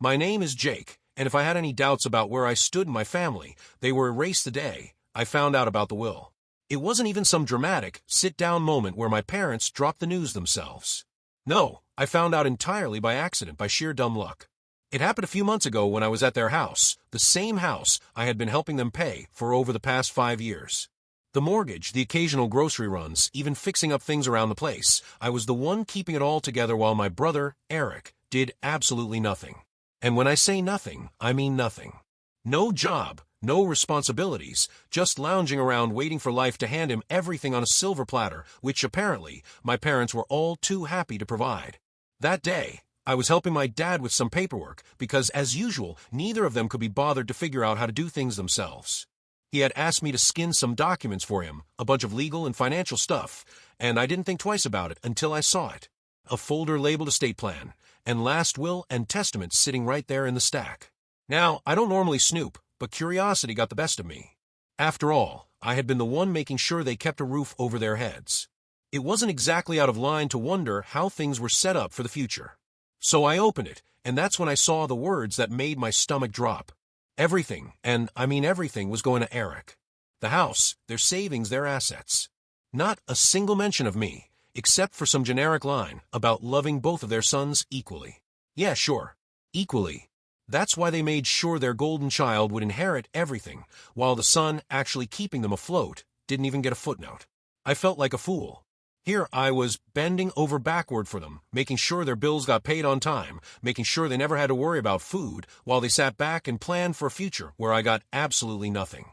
My name is Jake, and if I had any doubts about where I stood in my family, they were erased the day I found out about the will. It wasn't even some dramatic, sit-down moment where my parents dropped the news themselves. No, I found out entirely by accident, by sheer dumb luck. It happened a few months ago when I was at their house, the same house I had been helping them pay for over the past 5 years. The mortgage, the occasional grocery runs, even fixing up things around the place, I was the one keeping it all together while my brother, Eric, did absolutely nothing. And when I say nothing, I mean nothing. No job, no responsibilities, just lounging around waiting for life to hand him everything on a silver platter, which apparently my parents were all too happy to provide. That day, I was helping my dad with some paperwork because, as usual, neither of them could be bothered to figure out how to do things themselves. He had asked me to skin some documents for him, a bunch of legal and financial stuff, and I didn't think twice about it until I saw it. A folder labeled estate plan, and last will and testament sitting right there in the stack. Now, I don't normally snoop, but curiosity got the best of me. After all, I had been the one making sure they kept a roof over their heads. It wasn't exactly out of line to wonder how things were set up for the future. So I opened it, and that's when I saw the words that made my stomach drop. Everything, and I mean everything, was going to Eric. The house, their savings, their assets. Not a single mention of me, except for some generic line about loving both of their sons equally. Yeah, sure. Equally. That's why they made sure their golden child would inherit everything, while the son, actually keeping them afloat, didn't even get a footnote. I felt like a fool. Here I was, bending over backward for them, making sure their bills got paid on time, making sure they never had to worry about food, while they sat back and planned for a future where I got absolutely nothing.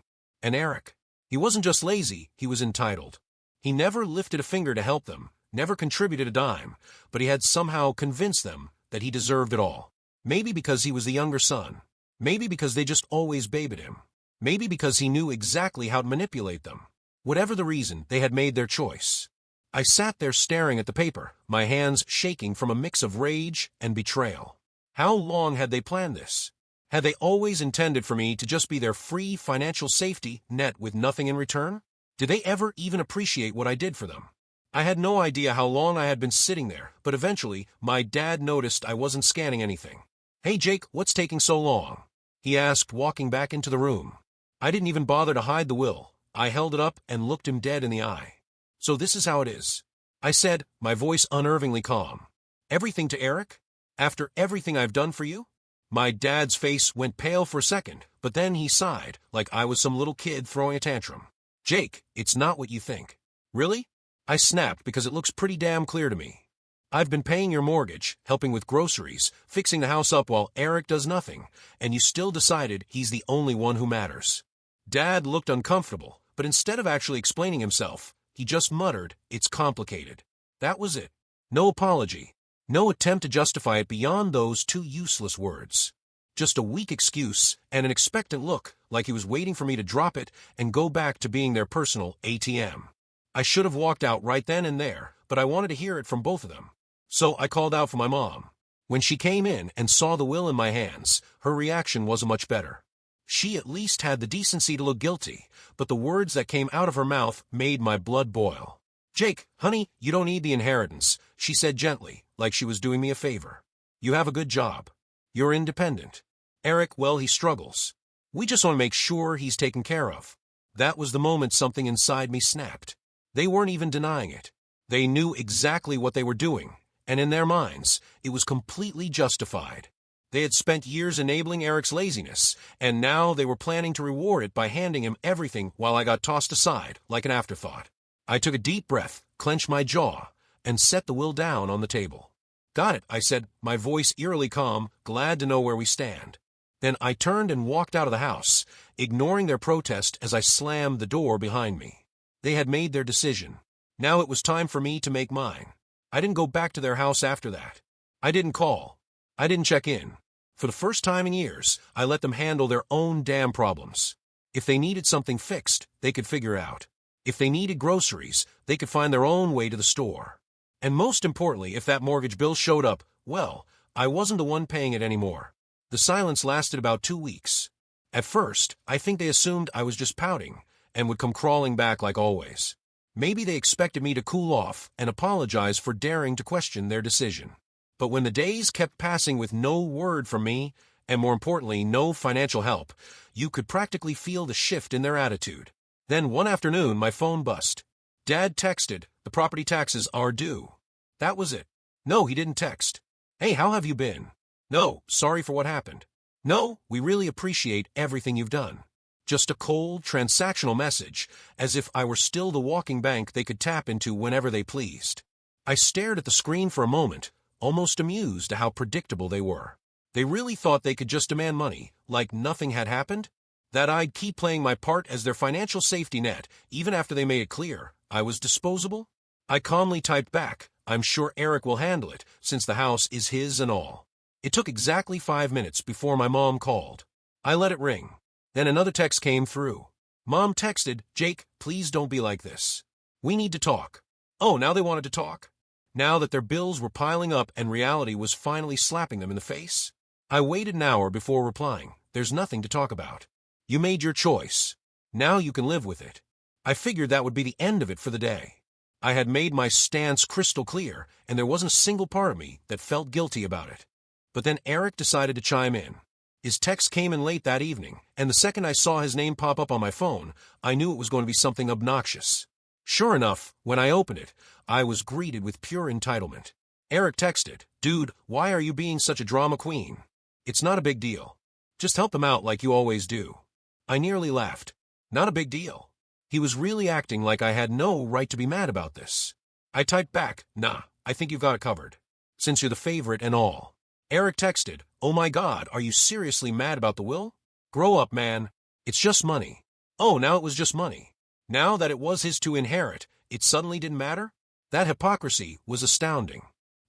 And Eric, he wasn't just lazy, he was entitled. He never lifted a finger to help them, never contributed a dime, but he had somehow convinced them that he deserved it all. Maybe because he was the younger son. Maybe because they just always babied him. Maybe because he knew exactly how to manipulate them. Whatever the reason, they had made their choice. I sat there staring at the paper, my hands shaking from a mix of rage and betrayal. How long had they planned this? Had they always intended for me to just be their free financial safety net with nothing in return? Did they ever even appreciate what I did for them? I had no idea how long I had been sitting there, but eventually, my dad noticed I wasn't scanning anything. "Hey Jake, what's taking so long?" he asked, walking back into the room. I didn't even bother to hide the will. I held it up and looked him dead in the eye. "So this is how it is," I said, my voice unnervingly calm. "Everything to Eric? After everything I've done for you?" My dad's face went pale for a second, but then he sighed, like I was some little kid throwing a tantrum. "Jake, it's not what you think." "Really?" I snapped, because it looks pretty damn clear to me. "I've been paying your mortgage, helping with groceries, fixing the house up while Eric does nothing, and you still decided he's the only one who matters." Dad looked uncomfortable, but instead of actually explaining himself, he just muttered, "It's complicated." That was it. No apology. No attempt to justify it beyond those two useless words. Just a weak excuse and an expectant look, like he was waiting for me to drop it and go back to being their personal ATM. I should have walked out right then and there, but I wanted to hear it from both of them. So I called out for my mom. When she came in and saw the will in my hands, her reaction wasn't much better. She at least had the decency to look guilty, but the words that came out of her mouth made my blood boil. "Jake, honey, you don't need the inheritance," she said gently, like she was doing me a favor. "You have a good job. You're independent. Eric, well, he struggles. We just want to make sure he's taken care of." That was the moment something inside me snapped. They weren't even denying it. They knew exactly what they were doing, and in their minds, it was completely justified. They had spent years enabling Eric's laziness, and now they were planning to reward it by handing him everything while I got tossed aside like an afterthought. I took a deep breath, clenched my jaw, and set the will down on the table. "Got it," I said, my voice eerily calm, glad to know where we stand. Then I turned and walked out of the house, ignoring their protest as I slammed the door behind me. They had made their decision. Now it was time for me to make mine. I didn't go back to their house after that. I didn't call. I didn't check in. For the first time in years, I let them handle their own damn problems. If they needed something fixed, they could figure it out. If they needed groceries, they could find their own way to the store. And most importantly, if that mortgage bill showed up, well, I wasn't the one paying it anymore. The silence lasted about 2 weeks. At first, I think they assumed I was just pouting, and would come crawling back like always. Maybe they expected me to cool off and apologize for daring to question their decision. But when the days kept passing with no word from me, and more importantly, no financial help, you could practically feel the shift in their attitude. Then one afternoon, my phone buzzed. Dad texted, "The property taxes are due." That was it. No, he didn't text, "Hey, how have you been?" No, "Sorry for what happened." No, "We really appreciate everything you've done." Just a cold, transactional message, as if I were still the walking bank they could tap into whenever they pleased. I stared at the screen for a moment, almost amused at how predictable they were. They really thought they could just demand money, like nothing had happened? That I'd keep playing my part as their financial safety net, even after they made it clear I was disposable? I calmly typed back, "I'm sure Eric will handle it, since the house is his and all." It took exactly 5 minutes before my mom called. I let it ring. Then another text came through. Mom texted, "Jake, please don't be like this. We need to talk." Oh, now they wanted to talk? Now that their bills were piling up and reality was finally slapping them in the face? I waited an hour before replying. "There's nothing to talk about. You made your choice. Now you can live with it." I figured that would be the end of it for the day. I had made my stance crystal clear, and there wasn't a single part of me that felt guilty about it. But then Eric decided to chime in. His text came in late that evening, and the second I saw his name pop up on my phone, I knew it was going to be something obnoxious. Sure enough, when I opened it, I was greeted with pure entitlement. Eric texted, "Dude, why are you being such a drama queen? It's not a big deal. Just help him out like you always do." I nearly laughed. Not a big deal. He was really acting like I had no right to be mad about this. I typed back, "Nah, I think you've got it covered, since you're the favorite and all." Eric texted, "Oh my God, are you seriously mad about the will? Grow up, man. It's just money." Oh, now it was just money. Now that it was his to inherit, it suddenly didn't matter? That hypocrisy was astounding.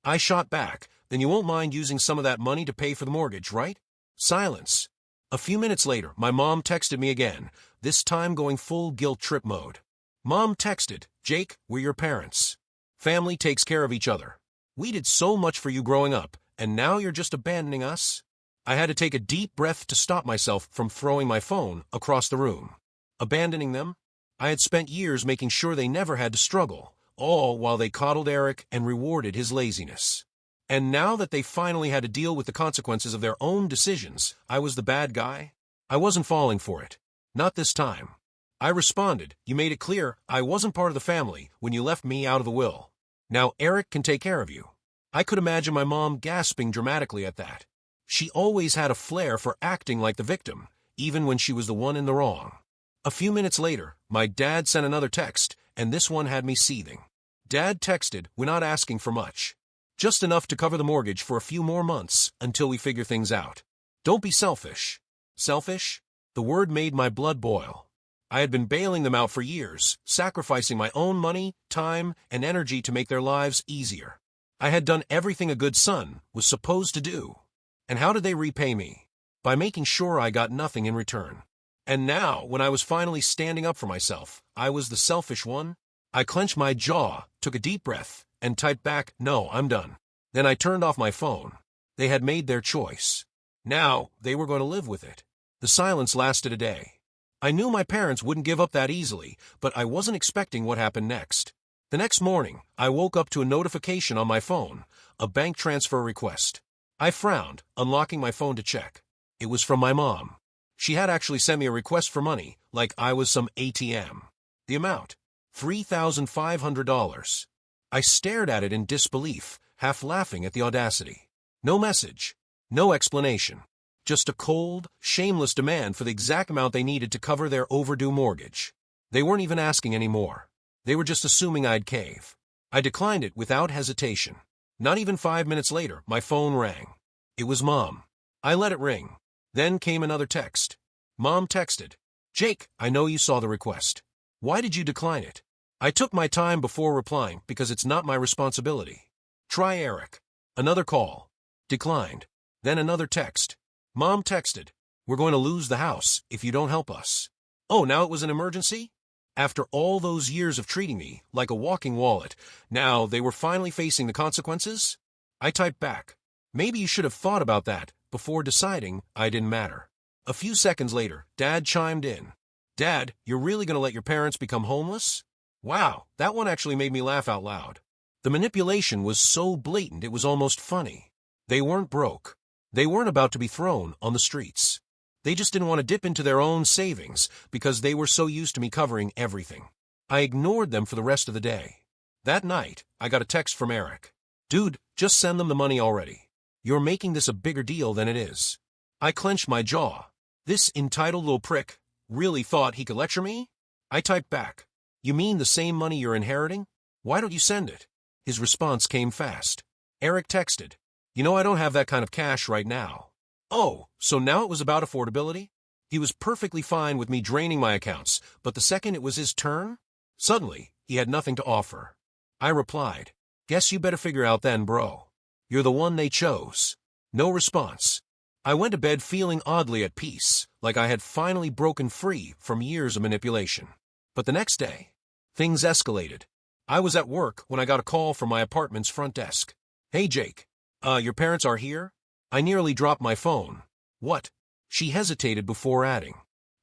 I shot back, "Then you won't mind using some of that money to pay for the mortgage, right?" Silence. A few minutes later, my mom texted me again, this time going full guilt trip mode. Mom texted, "Jake, we're your parents. Family takes care of each other. We did so much for you growing up, and now you're just abandoning us?" I had to take a deep breath to stop myself from throwing my phone across the room. Abandoning them? I had spent years making sure they never had to struggle, all while they coddled Eric and rewarded his laziness. And now that they finally had to deal with the consequences of their own decisions, I was the bad guy? I wasn't falling for it. Not this time. I responded, "You made it clear I wasn't part of the family when you left me out of the will. Now Eric can take care of you." I could imagine my mom gasping dramatically at that. She always had a flair for acting like the victim, even when she was the one in the wrong. A few minutes later, my dad sent another text, and this one had me seething. Dad texted, "We're not asking for much. Just enough to cover the mortgage for a few more months until we figure things out. Don't be selfish." Selfish? The word made my blood boil. I had been bailing them out for years, sacrificing my own money, time, and energy to make their lives easier. I had done everything a good son was supposed to do. And how did they repay me? By making sure I got nothing in return. And now, when I was finally standing up for myself, I was the selfish one? I clenched my jaw, took a deep breath, and typed back, "No, I'm done." Then I turned off my phone. They had made their choice. Now, they were going to live with it. The silence lasted a day. I knew my parents wouldn't give up that easily, but I wasn't expecting what happened next. The next morning, I woke up to a notification on my phone, a bank transfer request. I frowned, unlocking my phone to check. It was from my mom. She had actually sent me a request for money, like I was some ATM. The amount? $3,500. I stared at it in disbelief, half laughing at the audacity. No message. No explanation. Just a cold, shameless demand for the exact amount they needed to cover their overdue mortgage. They weren't even asking any more. They were just assuming I'd cave. I declined it without hesitation. Not even 5 minutes later, my phone rang. It was Mom. I let it ring. Then came another text. Mom texted, "Jake, I know you saw the request. Why did you decline it?" I took my time before replying because it's not my responsibility. Try Eric. Another call. Declined. Then another text. Mom texted, "We're going to lose the house if you don't help us." Oh, now it was an emergency? After all those years of treating me like a walking wallet, now they were finally facing the consequences? I typed back, "Maybe you should have thought about that before deciding I didn't matter." A few seconds later, Dad chimed in. "Dad, you're really going to let your parents become homeless?" Wow, that one actually made me laugh out loud. The manipulation was so blatant it was almost funny. They weren't broke. They weren't about to be thrown on the streets. They just didn't want to dip into their own savings because they were so used to me covering everything. I ignored them for the rest of the day. That night, I got a text from Eric. Dude, just send them the money already. You're making this a bigger deal than it is. I clenched my jaw. This entitled little prick really thought he could lecture me? I typed back. You mean the same money you're inheriting? Why don't you send it? His response came fast. Eric texted. You know I don't have that kind of cash right now. Oh, so now it was about affordability? He was perfectly fine with me draining my accounts, but the second it was his turn, suddenly he had nothing to offer. I replied, guess you better figure out then, bro. You're the one they chose. No response. I went to bed feeling oddly at peace, like I had finally broken free from years of manipulation. But the next day, things escalated. I was at work when I got a call from my apartment's front desk. Hey Jake, your parents are here? I nearly dropped my phone. What? She hesitated before adding.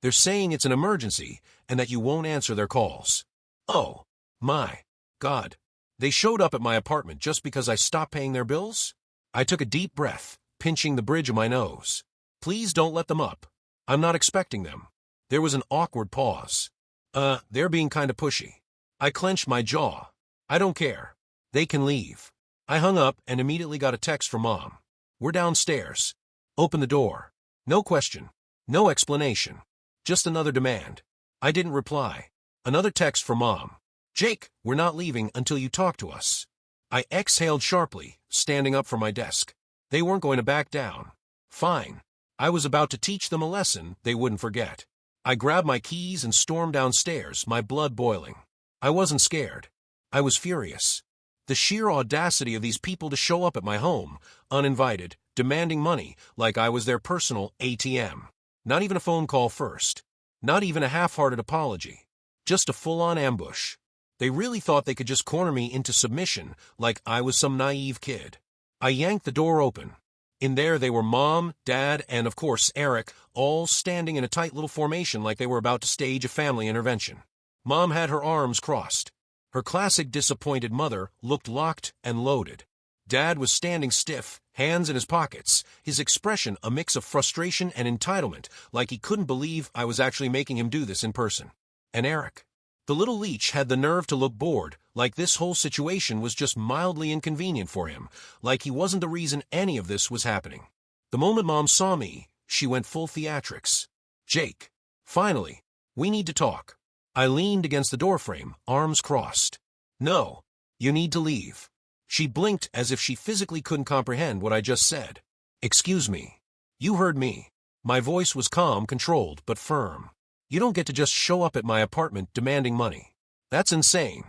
They're saying it's an emergency and that you won't answer their calls. Oh, my God. They showed up at my apartment just because I stopped paying their bills? I took a deep breath, pinching the bridge of my nose. Please don't let them up. I'm not expecting them. There was an awkward pause. They're being kind of pushy. I clenched my jaw. I don't care. They can leave. I hung up and immediately got a text from Mom. We're downstairs. Open the door. No question. No explanation. Just another demand. I didn't reply. Another text from Mom. Jake, we're not leaving until you talk to us. I exhaled sharply, standing up from my desk. They weren't going to back down. Fine. I was about to teach them a lesson they wouldn't forget. I grabbed my keys and stormed downstairs, my blood boiling. I wasn't scared. I was furious. The sheer audacity of these people to show up at my home, uninvited, demanding money like I was their personal ATM. Not even a phone call first. Not even a half-hearted apology. Just a full-on ambush. They really thought they could just corner me into submission like I was some naive kid. I yanked the door open. In there they were Mom, Dad, and of course Eric, all standing in a tight little formation like they were about to stage a family intervention. Mom had her arms crossed. Her classic disappointed mother looked locked and loaded. Dad was standing stiff, hands in his pockets, his expression a mix of frustration and entitlement, like he couldn't believe I was actually making him do this in person. And Eric. The little leech had the nerve to look bored, like this whole situation was just mildly inconvenient for him, like he wasn't the reason any of this was happening. The moment Mom saw me, she went full theatrics. Jake. Finally. We need to talk. I leaned against the doorframe, arms crossed. No. You need to leave. She blinked as if she physically couldn't comprehend what I just said. Excuse me. You heard me. My voice was calm, controlled, but firm. You don't get to just show up at my apartment demanding money. That's insane.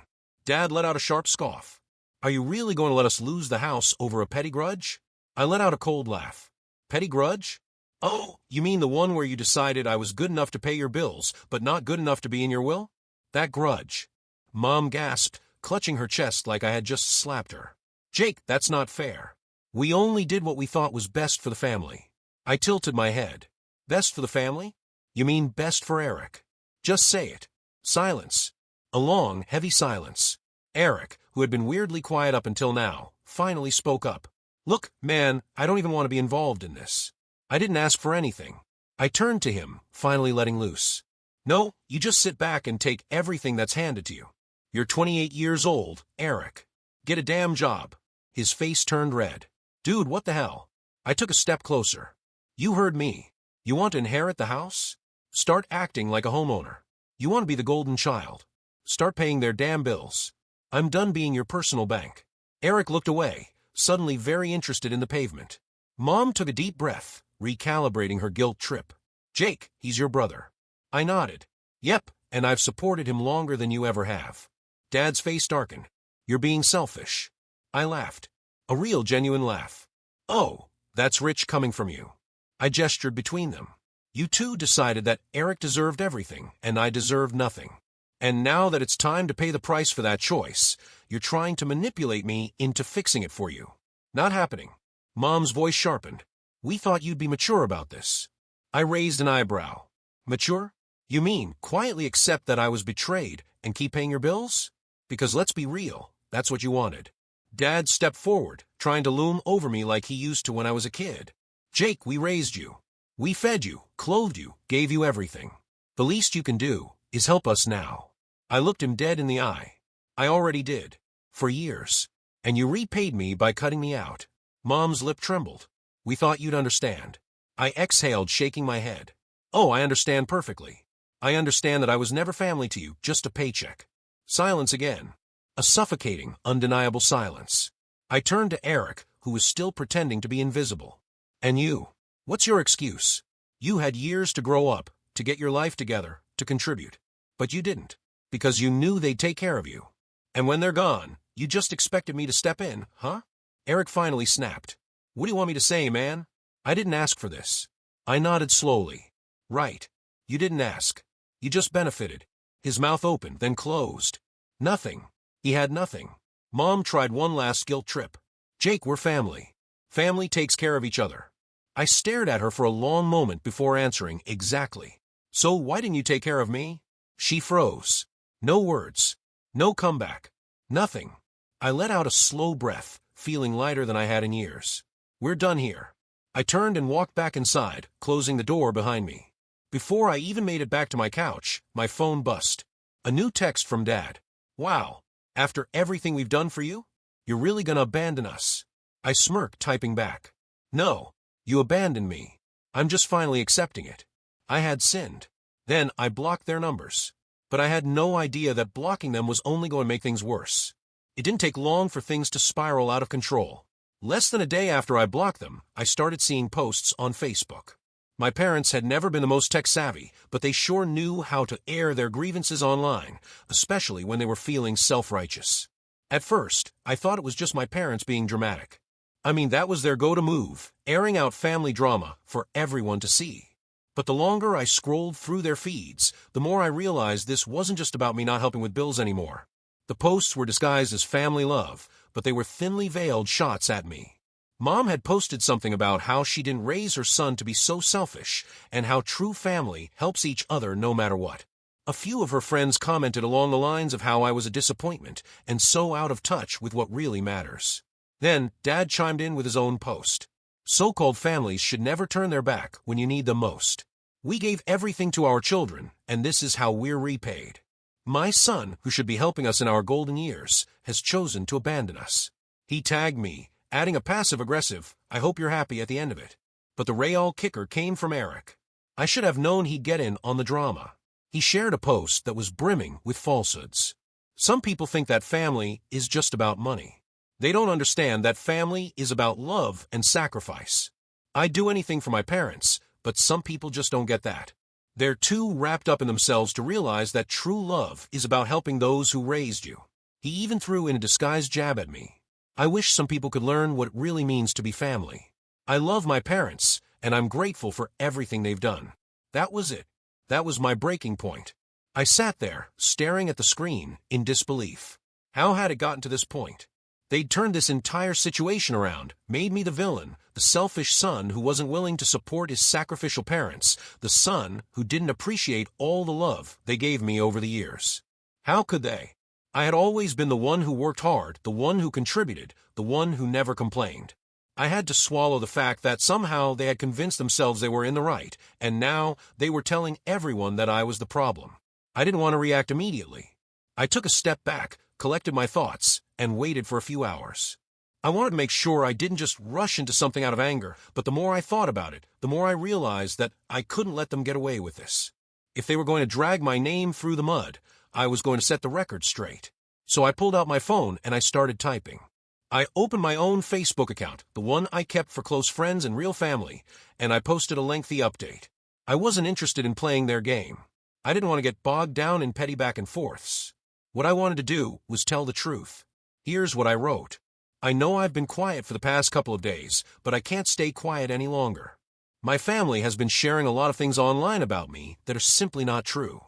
Dad let out a sharp scoff. Are you really going to let us lose the house over a petty grudge? I let out a cold laugh. Petty grudge? Oh, you mean the one where you decided I was good enough to pay your bills, but not good enough to be in your will? That grudge. Mom gasped, clutching her chest like I had just slapped her. Jake, that's not fair. We only did what we thought was best for the family. I tilted my head. Best for the family? You mean best for Eric? Just say it. Silence. A long, heavy silence. Eric, who had been weirdly quiet up until now, finally spoke up. Look, man, I don't even want to be involved in this. I didn't ask for anything. I turned to him, finally letting loose. No, you just sit back and take everything that's handed to you. You're 28 years old, Eric. Get a damn job. His face turned red. Dude, what the hell? I took a step closer. You heard me. You want to inherit the house? Start acting like a homeowner. You want to be the golden child. Start paying their damn bills. I'm done being your personal bank. Eric looked away, suddenly very interested in the pavement. Mom took a deep breath, recalibrating her guilt trip. Jake, he's your brother. I nodded. Yep, and I've supported him longer than you ever have. Dad's face darkened. You're being selfish. I laughed. A real genuine laugh. Oh, that's rich coming from you. I gestured between them. You two decided that Eric deserved everything, and I deserved nothing. And now that it's time to pay the price for that choice, you're trying to manipulate me into fixing it for you. Not happening. Mom's voice sharpened. We thought you'd be mature about this. I raised an eyebrow. Mature? You mean quietly accept that I was betrayed and keep paying your bills? Because let's be real, that's what you wanted. Dad stepped forward, trying to loom over me like he used to when I was a kid. Jake, we raised you. We fed you, clothed you, gave you everything. The least you can do is help us now. I looked him dead in the eye. I already did. For years. And you repaid me by cutting me out. Mom's lip trembled. We thought you'd understand. I exhaled, shaking my head. Oh, I understand perfectly. I understand that I was never family to you, just a paycheck. Silence again. A suffocating, undeniable silence. I turned to Eric, who was still pretending to be invisible. And you? What's your excuse? You had years to grow up, to get your life together, to contribute. But you didn't, because you knew they'd take care of you. And when they're gone, you just expected me to step in, huh? Eric finally snapped. What do you want me to say, man? I didn't ask for this. I nodded slowly. Right. You didn't ask. You just benefited. His mouth opened, then closed. Nothing. He had nothing. Mom tried one last guilt trip. Jake, we're family. Family takes care of each other. I stared at her for a long moment before answering exactly. So why didn't you take care of me? She froze. No words. No comeback. Nothing. I let out a slow breath, feeling lighter than I had in years. We're done here. I turned and walked back inside, closing the door behind me. Before I even made it back to my couch, my phone buzzed. A new text from Dad. Wow. After everything we've done for you? You're really gonna abandon us? I smirked, typing back. No. You abandoned me. I'm just finally accepting it. I had sinned. Then I blocked their numbers. But I had no idea that blocking them was only going to make things worse. It didn't take long for things to spiral out of control. Less than a day after I blocked them, I started seeing posts on Facebook. My parents had never been the most tech-savvy, but they sure knew how to air their grievances online, especially when they were feeling self-righteous. At first, I thought it was just my parents being dramatic. I mean, that was their go-to move, airing out family drama for everyone to see. But the longer I scrolled through their feeds, the more I realized this wasn't just about me not helping with bills anymore. The posts were disguised as family love, but they were thinly veiled shots at me. Mom had posted something about how she didn't raise her son to be so selfish, and how true family helps each other no matter what. A few of her friends commented along the lines of how I was a disappointment, and so out of touch with what really matters. Then, Dad chimed in with his own post. So-called families should never turn their back when you need them most. We gave everything to our children, and this is how we're repaid. My son, who should be helping us in our golden years, has chosen to abandon us. He tagged me, adding a passive-aggressive, I hope you're happy at the end of it. But the real kicker came from Eric. I should have known he'd get in on the drama. He shared a post that was brimming with falsehoods. Some people think that family is just about money. They don't understand that family is about love and sacrifice. I'd do anything for my parents, but some people just don't get that. They're too wrapped up in themselves to realize that true love is about helping those who raised you. He even threw in a disguised jab at me. I wish some people could learn what it really means to be family. I love my parents, and I'm grateful for everything they've done. That was it. That was my breaking point. I sat there, staring at the screen, in disbelief. How had it gotten to this point? They'd turned this entire situation around, made me the villain, the selfish son who wasn't willing to support his sacrificial parents, the son who didn't appreciate all the love they gave me over the years. How could they? I had always been the one who worked hard, the one who contributed, the one who never complained. I had to swallow the fact that somehow they had convinced themselves they were in the right, and now they were telling everyone that I was the problem. I didn't want to react immediately. I took a step back, collected my thoughts, and waited for a few hours. I wanted to make sure I didn't just rush into something out of anger, but the more I thought about it, the more I realized that I couldn't let them get away with this. If they were going to drag my name through the mud, I was going to set the record straight. So I pulled out my phone and I started typing. I opened my own Facebook account, the one I kept for close friends and real family, and I posted a lengthy update. I wasn't interested in playing their game. I didn't want to get bogged down in petty back and forths. What I wanted to do was tell the truth. Here's what I wrote. I know I've been quiet for the past couple of days, but I can't stay quiet any longer. My family has been sharing a lot of things online about me that are simply not true.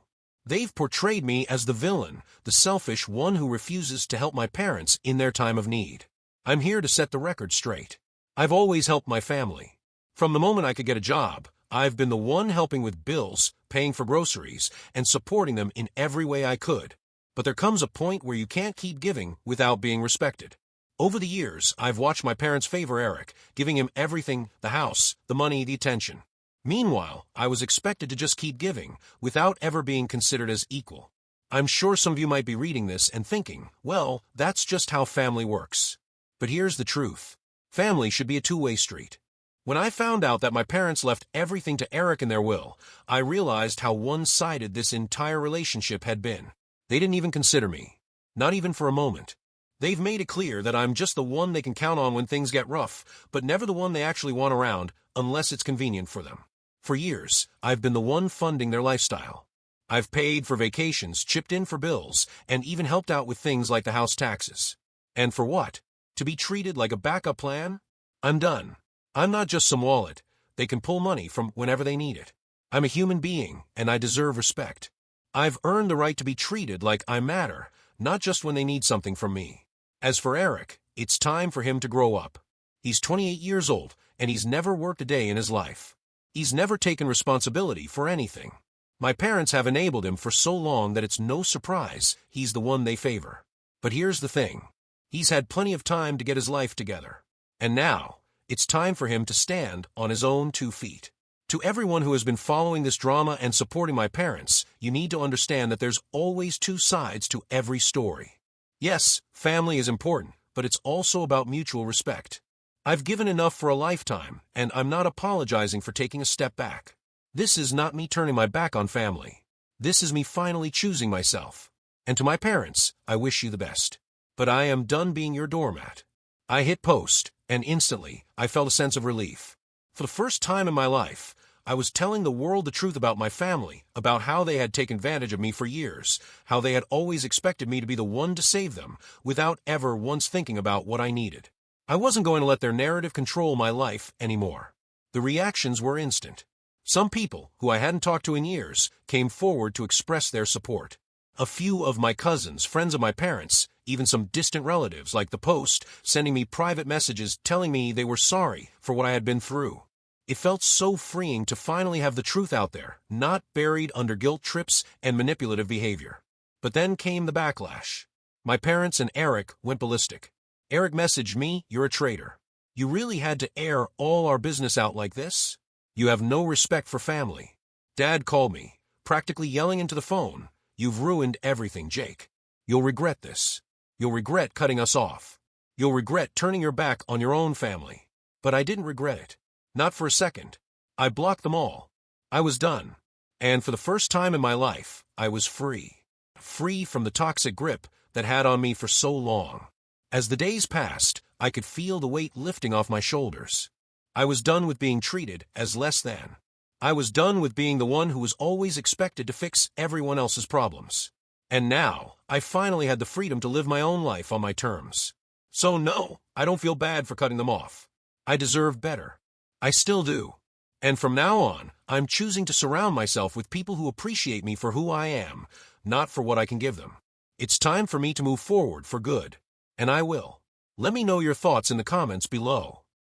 They've portrayed me as the villain, the selfish one who refuses to help my parents in their time of need. I'm here to set the record straight. I've always helped my family. From the moment I could get a job, I've been the one helping with bills, paying for groceries, and supporting them in every way I could. But there comes a point where you can't keep giving without being respected. Over the years, I've watched my parents favor Eric, giving him everything, the house, the money, the attention. Meanwhile, I was expected to just keep giving, without ever being considered as equal. I'm sure some of you might be reading this and thinking, well, that's just how family works. But here's the truth. Family should be a two-way street. When I found out that my parents left everything to Eric in their will, I realized how one-sided this entire relationship had been. They didn't even consider me. Not even for a moment. They've made it clear that I'm just the one they can count on when things get rough, but never the one they actually want around, unless it's convenient for them. For years, I've been the one funding their lifestyle. I've paid for vacations, chipped in for bills, and even helped out with things like the house taxes. And for what? To be treated like a backup plan? I'm done. I'm not just some wallet. They can pull money from whenever they need it. I'm a human being, and I deserve respect. I've earned the right to be treated like I matter, not just when they need something from me. As for Eric, it's time for him to grow up. He's 28 years old, and he's never worked a day in his life. He's never taken responsibility for anything. My parents have enabled him for so long that it's no surprise he's the one they favor. But here's the thing. He's had plenty of time to get his life together. And now, it's time for him to stand on his own 2 feet. To everyone who has been following this drama and supporting my parents, you need to understand that there's always 2 sides to every story. Yes, family is important, but it's also about mutual respect. I've given enough for a lifetime, and I'm not apologizing for taking a step back. This is not me turning my back on family. This is me finally choosing myself. And to my parents, I wish you the best. But I am done being your doormat. I hit post, and instantly, I felt a sense of relief. For the first time in my life, I was telling the world the truth about my family, about how they had taken advantage of me for years, how they had always expected me to be the one to save them, without ever once thinking about what I needed. I wasn't going to let their narrative control my life anymore. The reactions were instant. Some people, who I hadn't talked to in years, came forward to express their support. A few of my cousins, friends of my parents, even some distant relatives like the Post, sending me private messages telling me they were sorry for what I had been through. It felt so freeing to finally have the truth out there, not buried under guilt trips and manipulative behavior. But then came the backlash. My parents and Eric went ballistic. Eric messaged me, "You're a traitor. You really had to air all our business out like this? You have no respect for family." Dad called me, practically yelling into the phone, "You've ruined everything, Jake. You'll regret this. You'll regret cutting us off. You'll regret turning your back on your own family." But I didn't regret it. Not for a second. I blocked them all. I was done. And for the first time in my life, I was free. Free from the toxic grip that had on me for so long. As the days passed, I could feel the weight lifting off my shoulders. I was done with being treated as less than. I was done with being the one who was always expected to fix everyone else's problems. And now, I finally had the freedom to live my own life on my terms. So no, I don't feel bad for cutting them off. I deserve better. I still do. And from now on, I'm choosing to surround myself with people who appreciate me for who I am, not for what I can give them. It's time for me to move forward for good. And I will. Let me know your thoughts in the comments below.